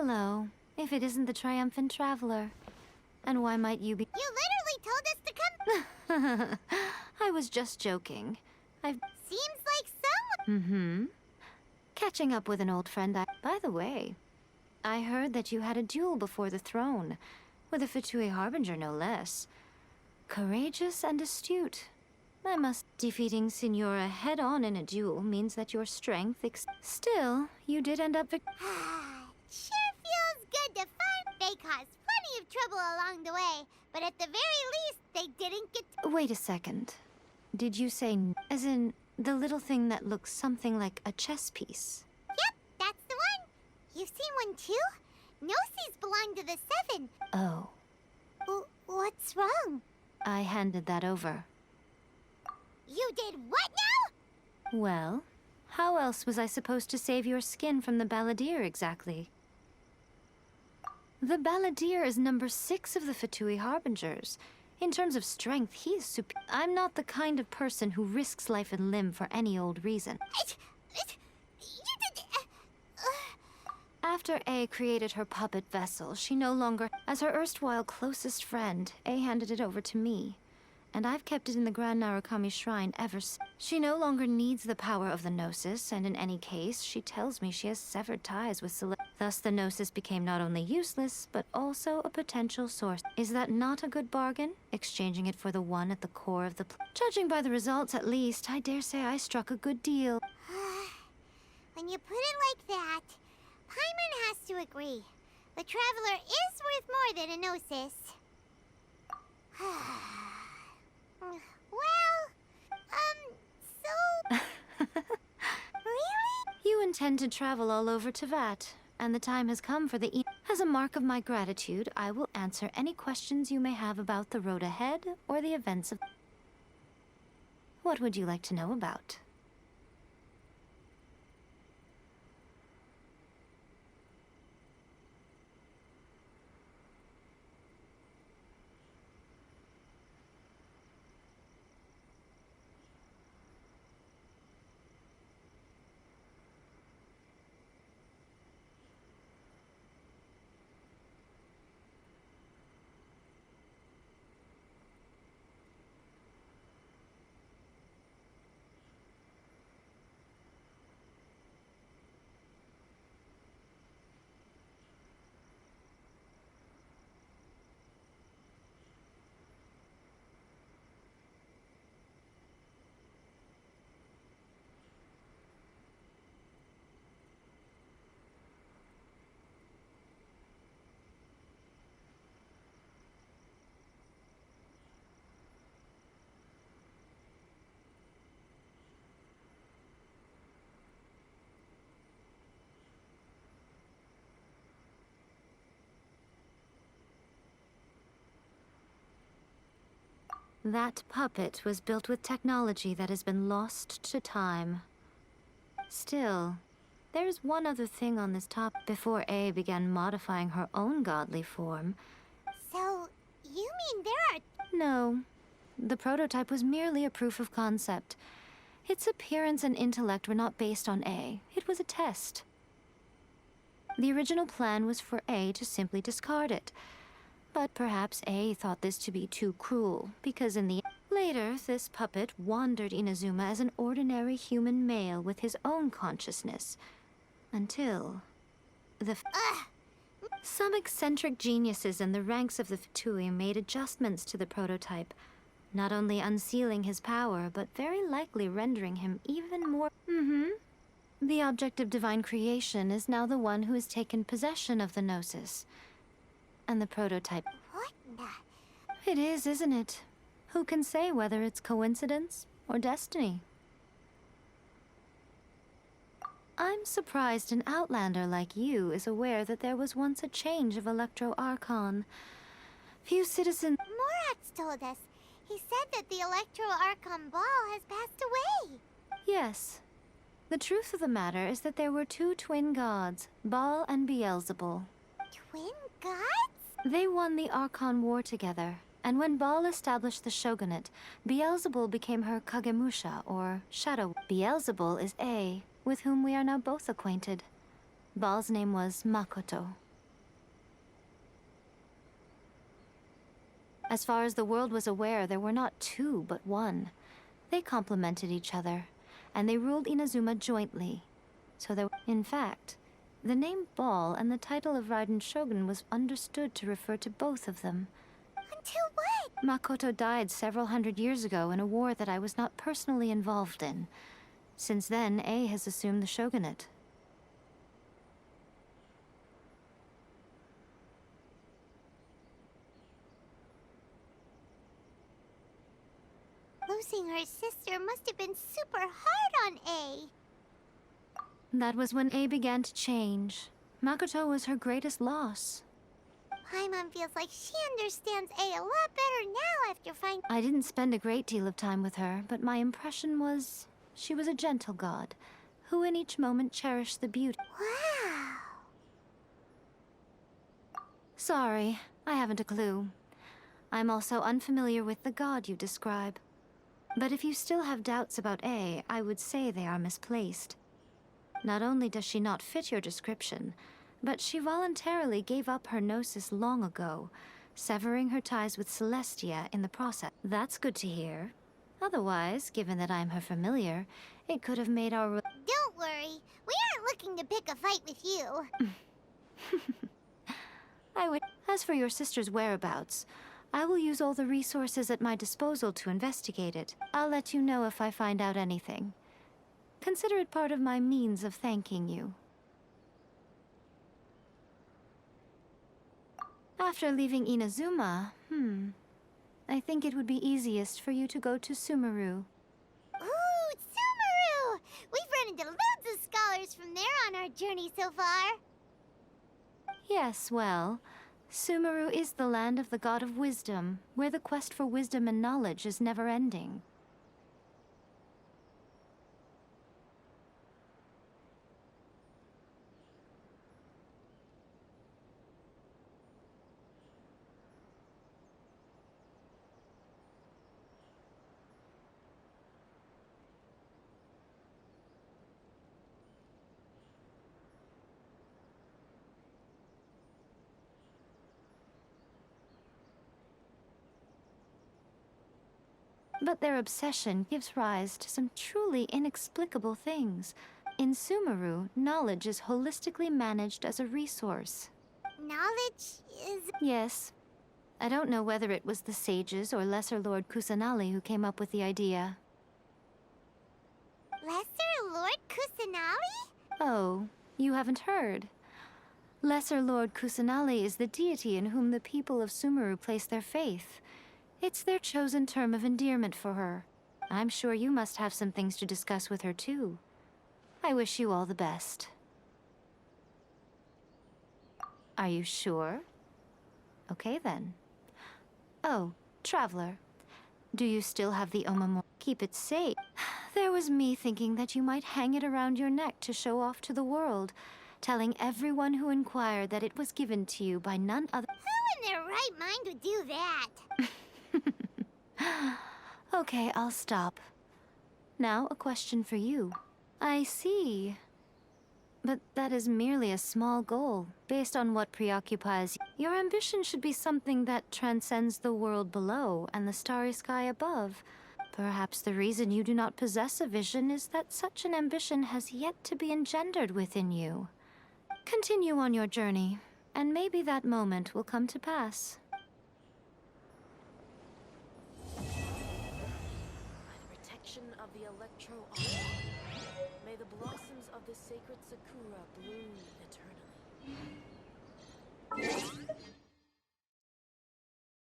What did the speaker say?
Hello, if it isn't the triumphant traveler. And why might you be— You literally told us to come— I was just joking. Seems like someone— Catching up with an old friend. By the way, I heard that you had a duel before the throne, with a Fatui Harbinger no less. Courageous and astute. Defeating Signora head-on in a duel means that your strength Still, you did end up Sure feels good to find. They caused plenty of trouble along the way, but at the very least, they didn't get to— Wait a second. Did you say as in the little thing that looks something like a chess piece? Yep, that's the one. You've seen one too? Gnosis belong to the Seven. Oh. What's wrong? I handed that over. You did what now? Well, how else was I supposed to save your skin from the Balladeer exactly? The Balladeer is number 6 of the Fatui Harbingers. In terms of strength, he is I'm not the kind of person who risks life and limb for any old reason. You did— After A created her puppet vessel, she no longer— As her erstwhile closest friend, A handed it over to me. And I've kept it in the Grand Narukami Shrine ever since. She no longer needs the power of the Gnosis, and in any case, she tells me she has severed ties with Thus the Gnosis became not only useless, but also a potential source. Is that not a good bargain? Exchanging it for the one at the core of the Judging by the results, at least, I dare say I struck a good deal. When you put it like that, Paimon has to agree. The Traveler is worth more than a Gnosis. So... Really? You intend to travel all over Tevat, and the time has come for the As a mark of my gratitude, I will answer any questions you may have about the road ahead or the events of... What would you like to know about? That puppet was built with technology that has been lost to time. Still, there is one other thing on this top. Before A began modifying her own godly form. So, you mean there are... No. The prototype was merely a proof of concept. Its appearance and intellect were not based on A. It was a test. The original plan was for A to simply discard it. But perhaps A thought this to be too cruel, because in the... Later, this puppet wandered Inazuma as an ordinary human male with his own consciousness. Until... Some eccentric geniuses in the ranks of the Fatui made adjustments to the prototype, not only unsealing his power, but very likely rendering him even more... The object of divine creation is now the one who has taken possession of the Gnosis. And the prototype... What the... It is, isn't it? Who can say whether it's coincidence or destiny? I'm surprised an outlander like you is aware that there was once a change of Electro-Archon. Few citizens... Morat's told us. He said that the Electro-Archon ball has passed away. Yes. The truth of the matter is that there were 2 twin gods, Baal and Beelzebul. Twin gods? They won the Archon War together, and when Baal established the shogunate, Beelzebul became her Kagemusha, or shadow. Beelzebul is A, with whom we are now both acquainted. Baal's name was Makoto. As far as the world was aware, there were not two, but one. They complemented each other, and they ruled Inazuma jointly. So there, in fact, the name Ball and the title of Raiden Shogun was understood to refer to both of them. Until what? Makoto died several hundred years ago in a war that I was not personally involved in. Since then, A has assumed the shogunate. Losing her sister must have been super hard on A. That was when A began to change. Makoto was her greatest loss. Paimon feels like she understands A a lot better now after finding... I didn't spend a great deal of time with her, but my impression was she was a gentle god, who in each moment cherished the beauty. Wow. Sorry, I haven't a clue. I'm also unfamiliar with the god you describe. But if you still have doubts about A, I would say they are misplaced. Not only does she not fit your description, but she voluntarily gave up her gnosis long ago, severing her ties with Celestia in the process. That's good to hear. Otherwise, given that I'm her familiar, it could have made our... Don't worry. We aren't looking to pick a fight with you. I would... As for your sister's whereabouts, I will use all the resources at my disposal to investigate it. I'll let you know if I find out anything. Consider it part of my means of thanking you. After leaving Inazuma, I think it would be easiest for you to go to Sumeru. Ooh, Sumeru! We've run into loads of scholars from there on our journey so far. Yes, well, Sumeru is the land of the god of wisdom, where the quest for wisdom and knowledge is never-ending. But their obsession gives rise to some truly inexplicable things. In Sumeru, knowledge is holistically managed as a resource. Knowledge is... Yes. I don't know whether it was the sages or Lesser Lord Kusanali who came up with the idea. Lesser Lord Kusanali? Oh, you haven't heard. Lesser Lord Kusanali is the deity in whom the people of Sumeru place their faith. It's their chosen term of endearment for her. I'm sure you must have some things to discuss with her, too. I wish you all the best. Are you sure? Okay, then. Oh, Traveler. Do you still have the Omamori? Keep it safe. There was me thinking that you might hang it around your neck to show off to the world, telling everyone who inquired that it was given to you by none other... Who in their right mind would do that? Okay, I'll stop. Now, a question for you. I see. But that is merely a small goal, based on what preoccupies you. Your ambition should be something that transcends the world below and the starry sky above. Perhaps the reason you do not possess a vision is that such an ambition has yet to be engendered within you. Continue on your journey, and maybe that moment will come to pass. Of the Electro Arc. May the blossoms of the sacred Sakura bloom eternally.